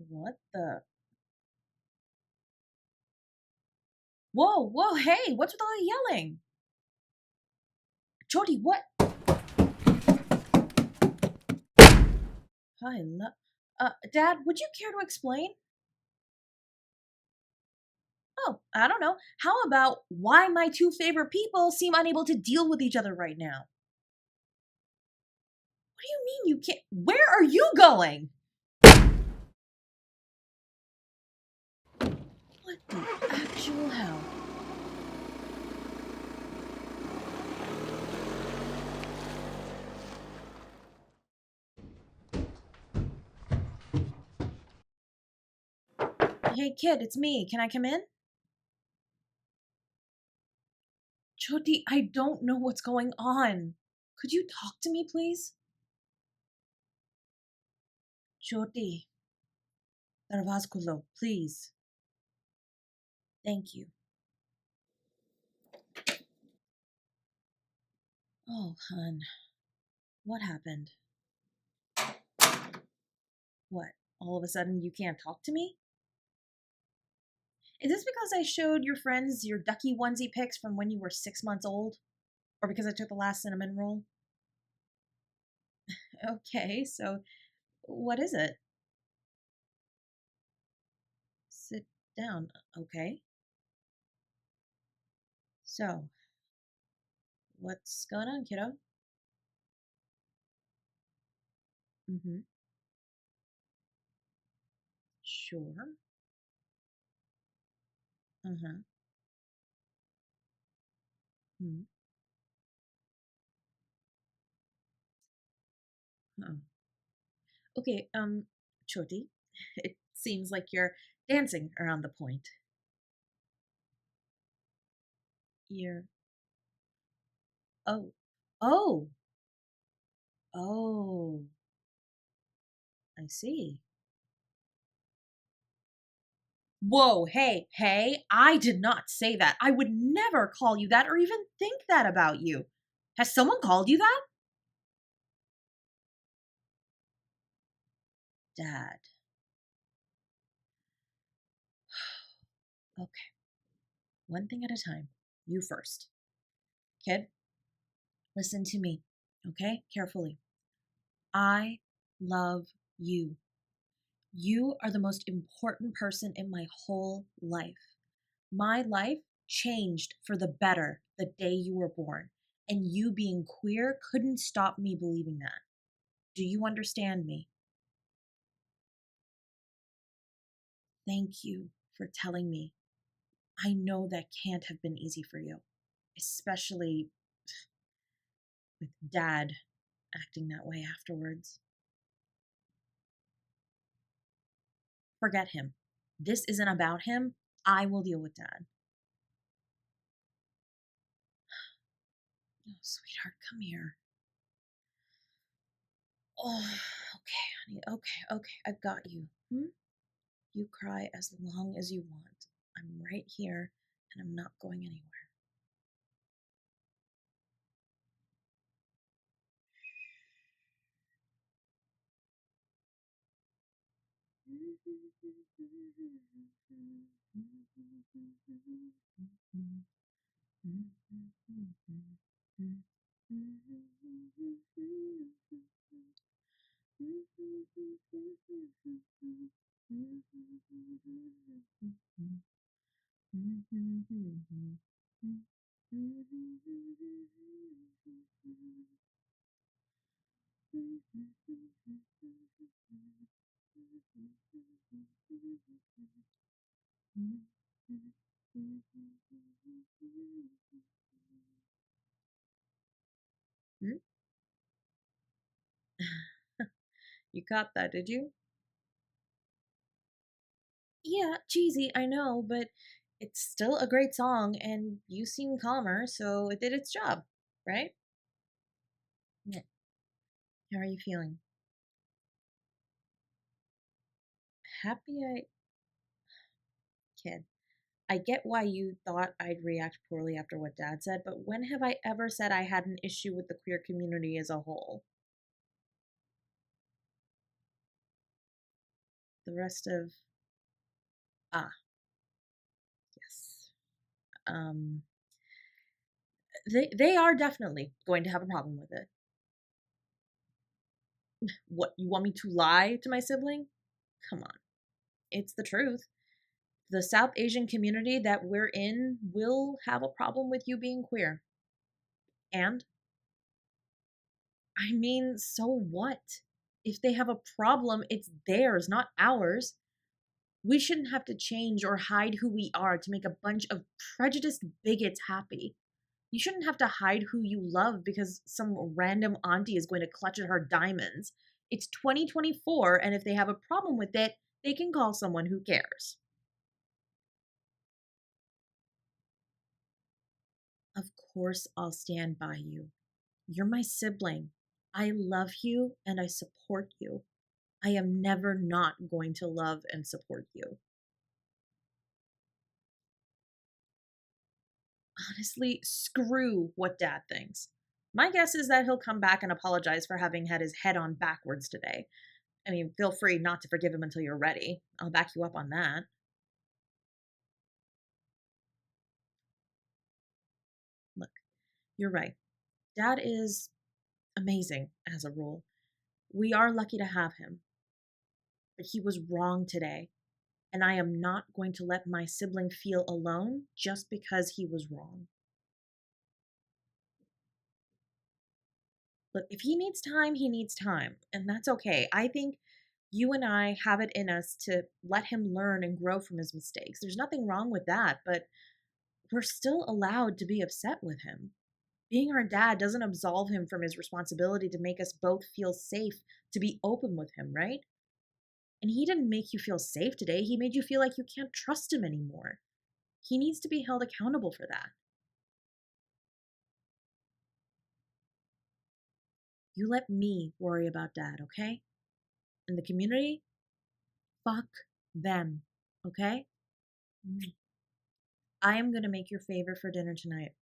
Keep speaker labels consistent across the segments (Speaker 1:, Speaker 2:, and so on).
Speaker 1: What the? Whoa, whoa, hey, what's with all the yelling? Jody, what? Hi, Dad, would you care to explain? Oh, I don't know. How about why my two favorite people seem unable to deal with each other right now? What do you mean you can't? Where are you going? What the actual hell? Hey, kid, it's me. Can I come in? Jody, I don't know what's going on. Could you talk to me, please? Jody, darvaz khulo, please. Thank you. Oh, hun. What happened? What? All of a sudden you can't talk to me? Is this because I showed your friends your ducky onesie pics from when you were 6 months old? Or because I took the last cinnamon roll? Okay, so what is it? Sit down. Okay. So, what's going on, kiddo? Mm-hmm. Sure. Uh-huh. Hmm. Oh. Okay, Choti, it seems like you're dancing around the point. You're. Oh. Oh. Oh. I see. Whoa, hey, hey, I did not say that. I would never call you that or even think that about you. Has someone called you that? Dad. Okay, one thing at a time. You first. Kid, listen to me, okay? Carefully. I love you. You are the most important person in my whole life. My life changed for the better the day you were born, and you being queer couldn't stop me believing that. Do you understand me? Thank you for telling me. I know that can't have been easy for you, especially with Dad acting that way afterwards. Forget him. This isn't about him. I will deal with Dad. Oh, sweetheart, come here. Oh, okay, honey. Okay. I've got you. Hmm? You cry as long as you want. I'm right here, and I'm not going anywhere. Hmm? You caught that, did you? Yeah, cheesy, I know, but it's still a great song, and you seem calmer, so it did its job, right? Yeah. How are you feeling? Happy I. Kid. I get why you thought I'd react poorly after what Dad said, but when have I ever said I had an issue with the queer community as a whole? the rest of ah, yes. Um they are definitely going to have a problem with it. What, you want me to lie to my sibling? Come on. It's the truth. The South Asian community that we're in will have a problem with you being queer. And I mean, so what? If they have a problem, it's theirs, not ours. We shouldn't have to change or hide who we are to make a bunch of prejudiced bigots happy. You shouldn't have to hide who you love because some random auntie is going to clutch at her diamonds. It's 2024, and if they have a problem with it, they can call someone who cares. Of course, I'll stand by you. You're my sibling. I love you and I support you. I am never not going to love and support you. Honestly, screw what Dad thinks. My guess is that he'll come back and apologize for having had his head on backwards today. I mean, feel free not to forgive him until you're ready. I'll back you up on that. Look, you're right. Dad is amazing as a rule. We are lucky to have him. But he was wrong today, and I am not going to let my sibling feel alone just because he was wrong. Look, if he needs time, he needs time, and that's okay. I think you and I have it in us to let him learn and grow from his mistakes. There's nothing wrong with that, but we're still allowed to be upset with him. Being our dad doesn't absolve him from his responsibility to make us both feel safe to be open with him, right? And he didn't make you feel safe today. He made you feel like you can't trust him anymore. He needs to be held accountable for that. You let me worry about dad, okay? And the community, fuck them, okay? I am gonna make your favorite for dinner tonight.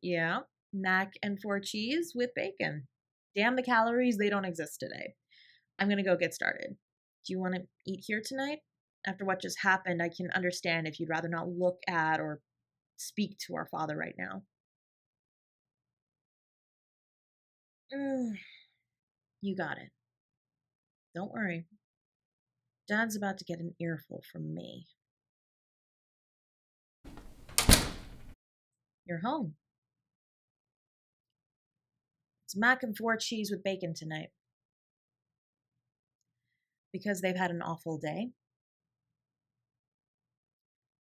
Speaker 1: Yeah, mac and 4 cheese with bacon. Damn the calories, they don't exist today. I'm gonna go get started. Do you want to eat here tonight? After what just happened, I can understand if you'd rather not look at or speak to our father right now. Mm, you got it. Don't worry. Dad's about to get an earful from me. You're home. It's mac and 4 cheese with bacon tonight. Because they've had an awful day?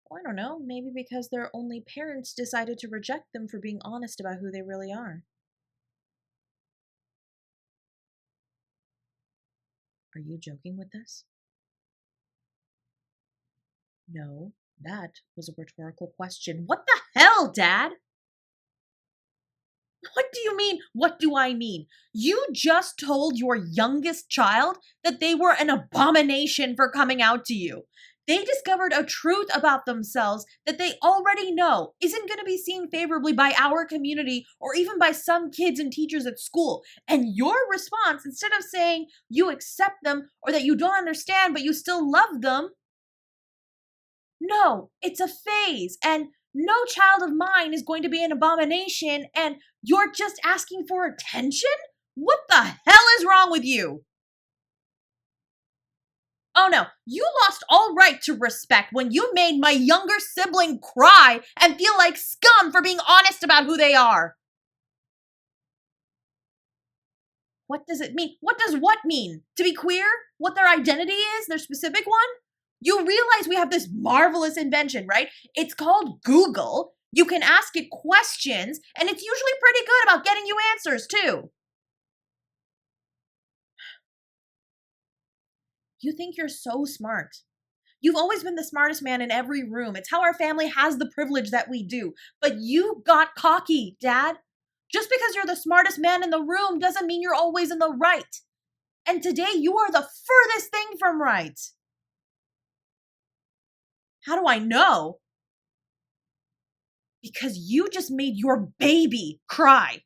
Speaker 1: Well, I don't know. Maybe because their only parents decided to reject them for being honest about who they really are. Are you joking with this? No, that was a rhetorical question. What the hell, Dad? What do you mean? What do I mean? You just told your youngest child that they were an abomination for coming out to you. They discovered a truth about themselves that they already know isn't going to be seen favorably by our community or even by some kids and teachers at school. And your response, instead of saying you accept them or that you don't understand but you still love them, no, it's a phase, and no child of mine is going to be an abomination, and you're just asking for attention? What the hell is wrong with you? Oh no, you lost all right to respect when you made my younger sibling cry and feel like scum for being honest about who they are. What does it mean? What does what mean? To be queer? What their identity is? Their specific one? You realize we have this marvelous invention, right? It's called Google. You can ask it questions, and it's usually pretty good about getting you answers, too. You think you're so smart. You've always been the smartest man in every room. It's how our family has the privilege that we do. But you got cocky, Dad. Just because you're the smartest man in the room doesn't mean you're always in the right. And today you are the furthest thing from right. How do I know? Because you just made your baby cry.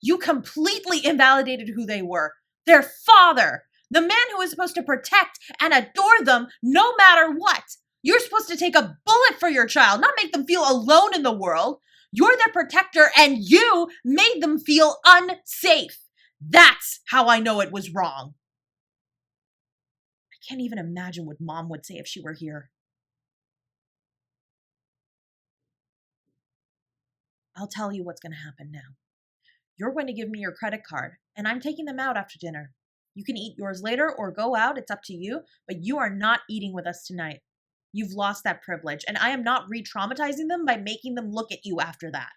Speaker 1: You completely invalidated who they were, their father, The man who is supposed to protect and adore them no matter what. You're supposed to take a bullet for your child, not make them feel alone in the world. You're their protector and you made them feel unsafe. That's how I know it was wrong. I can't even imagine what Mom would say if she were here. I'll tell you what's going to happen now. You're going to give me your credit card, and I'm taking them out after dinner. You can eat yours later or go out, it's up to you, but you are not eating with us tonight. You've lost that privilege, and I am not re-traumatizing them by making them look at you after that.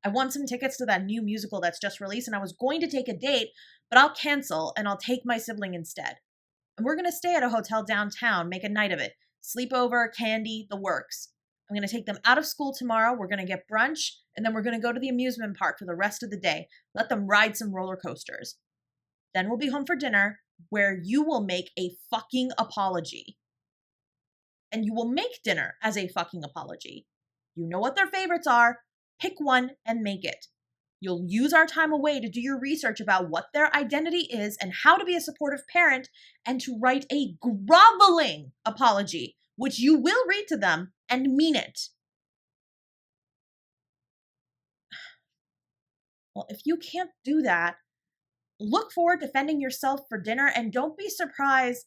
Speaker 1: I won some tickets to that new musical that's just released, and I was going to take a date, but I'll cancel and I'll take my sibling instead. And we're going to stay at a hotel downtown, make a night of it. Sleepover, candy, the works. I'm going to take them out of school tomorrow. We're going to get brunch, and then we're going to go to the amusement park for the rest of the day. Let them ride some roller coasters. Then we'll be home for dinner, where you will make a fucking apology. And you will make dinner as a fucking apology. You know what their favorites are. Pick one and make it. You'll use our time away to do your research about what their identity is and how to be a supportive parent and to write a groveling apology, which you will read to them and mean it. Well, if you can't do that, look forward to defending yourself for dinner and don't be surprised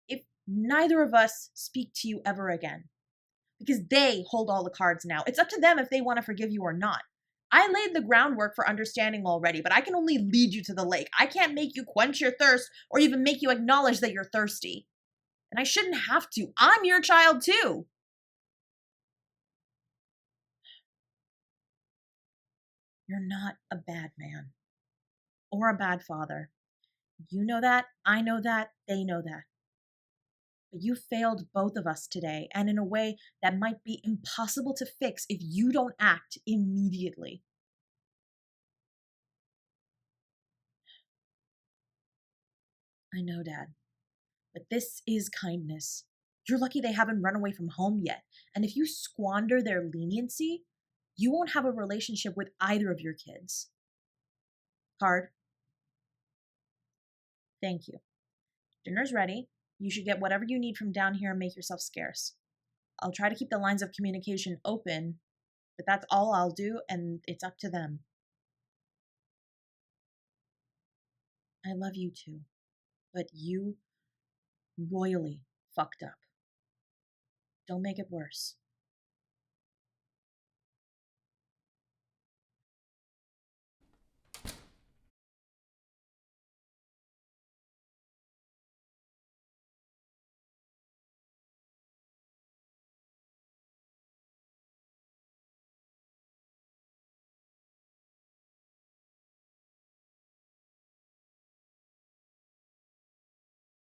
Speaker 1: if neither of us speak to you ever again. Because they hold all the cards now. It's up to them if they want to forgive you or not. I laid the groundwork for understanding already, but I can only lead you to the lake. I can't make you quench your thirst or even make you acknowledge that you're thirsty. And I shouldn't have to. I'm your child too. You're not a bad man or a bad father. You know that, I know that, they know that. But you failed both of us today, and in a way that might be impossible to fix if you don't act immediately. I know, Dad. But this is kindness. You're lucky they haven't run away from home yet. And if you squander their leniency, you won't have a relationship with either of your kids. Card. Thank you. Dinner's ready. You should get whatever you need from down here and make yourself scarce. I'll try to keep the lines of communication open, but that's all I'll do, and it's up to them. I love you too, but you royally fucked up. Don't make it worse.